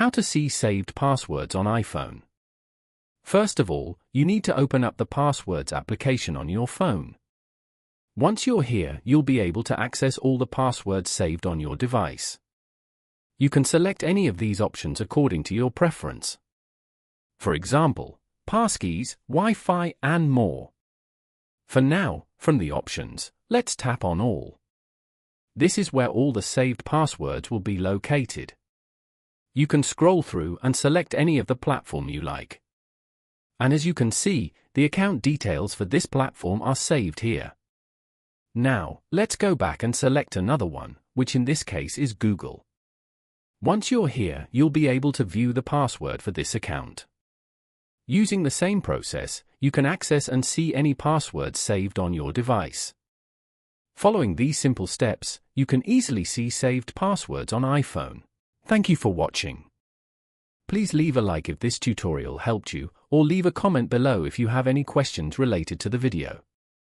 How to see saved passwords on iPhone. First of all, you need to open up the Passwords application on your phone. Once you're here, you'll be able to access all the passwords saved on your device. You can select any of these options according to your preference. For example, passkeys, Wi-Fi, and more. For now, from the options, let's tap on All. This is where all the saved passwords will be located. You can scroll through and select any of the platform you like. And as you can see, the account details for this platform are saved here. Now, let's go back and select another one, which in this case is Google. Once you're here, you'll be able to view the password for this account. Using the same process, you can access and see any passwords saved on your device. Following these simple steps, you can easily see saved passwords on iPhone. Thank you for watching. Please leave a like if this tutorial helped you, or leave a comment below if you have any questions related to the video.